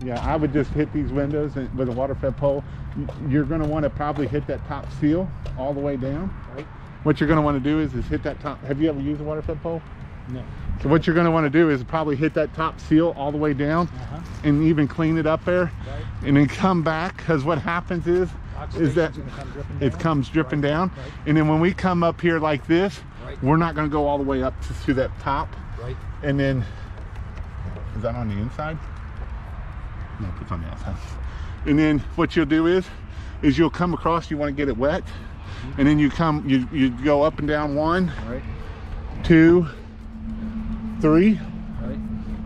Yeah, I would just hit these windows with a water fed pole. You're going to want to probably hit that top seal all the way down. Right. What you're going to want to do is hit that top. Have you ever used a water fed pole? No. So what you're going to want to do is probably hit that top seal all the way down, and even clean it up there, Right. and then come back, because what happens is that it comes dripping down. Right. And then when we come up here like this, Right. we're not going to go all the way up to that top. Right. And then, is that on the inside? No, it's on the outside. And then what you'll do is you'll come across, you want to get it wet, and then you go up and down 1, Right. 2, 3, Right.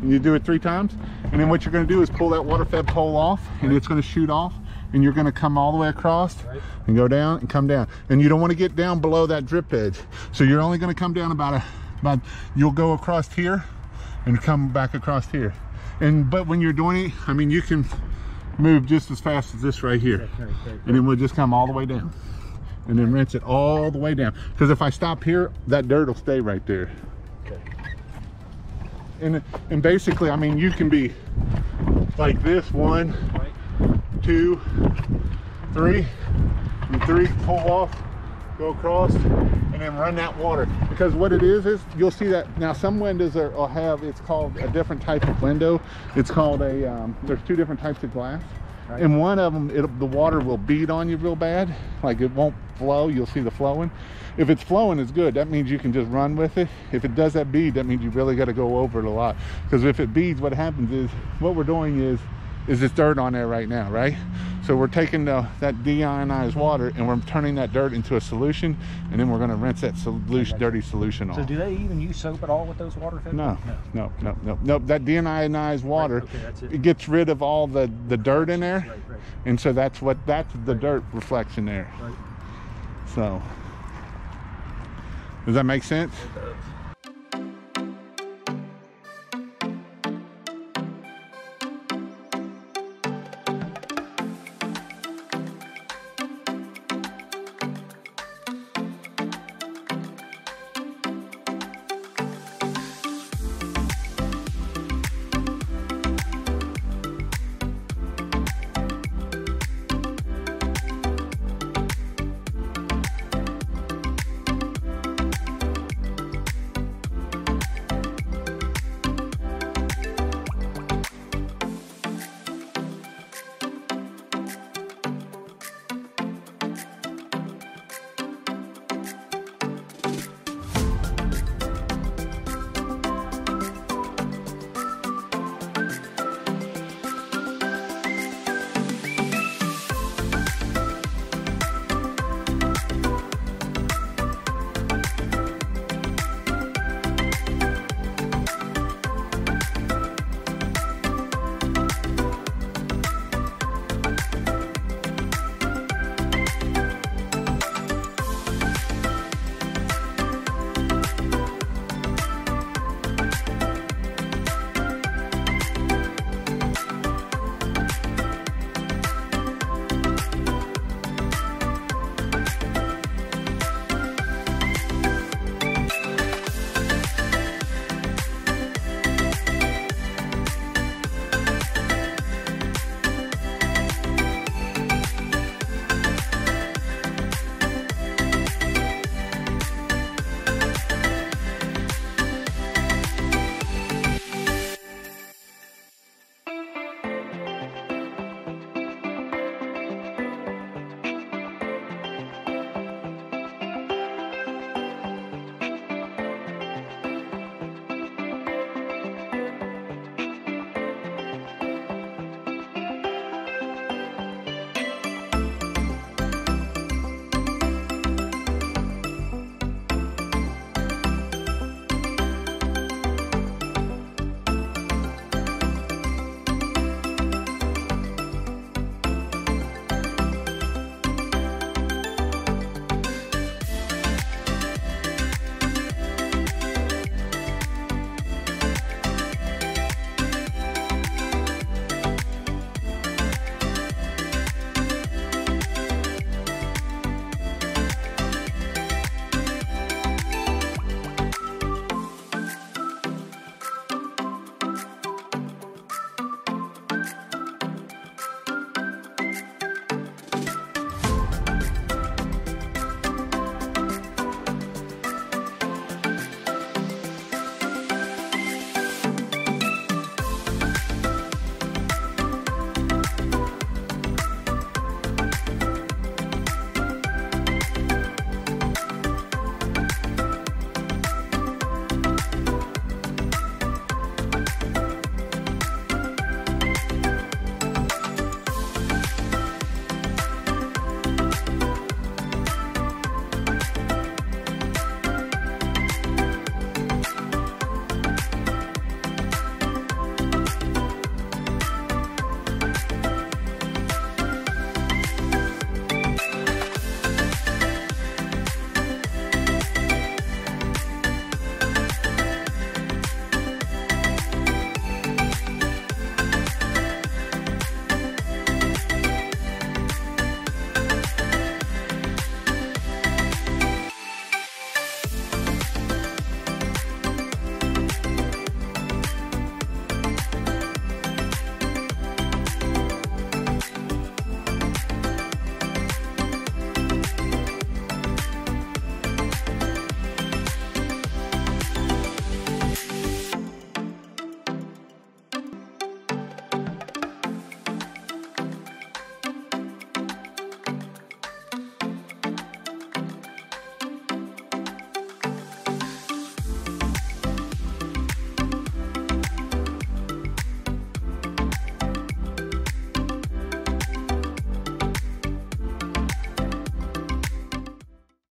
and you do it 3 times. And then what you're going to do is pull that water fed pole off, and it's going to shoot off, and you're going to come all the way across, Right. and go down and come down. And you don't want to get down below that drip edge, so you're only going to come down about you'll go across here and come back across here. But when you're doing it, I mean, you can move just as fast as this right here. Right. And then we'll just come all the way down, and then rinse it all the way down, because if I stop here, that dirt will stay right there. Okay. And basically, I mean, you can be like this, 1, Right. 2, 3, and 3, pull off, go across, and then run that water. Because what it is you'll see that now some windows will have, it's called a different type of window. It's called a there's 2 different types of glass. Right. And one of them, the water will bead on you real bad, like it won't flow. You'll see the flowing. If it's flowing, it's good. That means you can just run with it. If it does that bead, that means you really got to go over it a lot. Because if it beads, what happens is, what we're doing is this dirt on there right now, right? So we're taking that deionized water and we're turning that dirt into a solution, and then we're going to rinse that dirty solution off. So do they even use soap at all with those water fed? No. That deionized water, Right, okay, that's it. it gets rid of all the dirt in there. Right. And so that's the dirt reflects in there. Right. So, does that make sense? It does.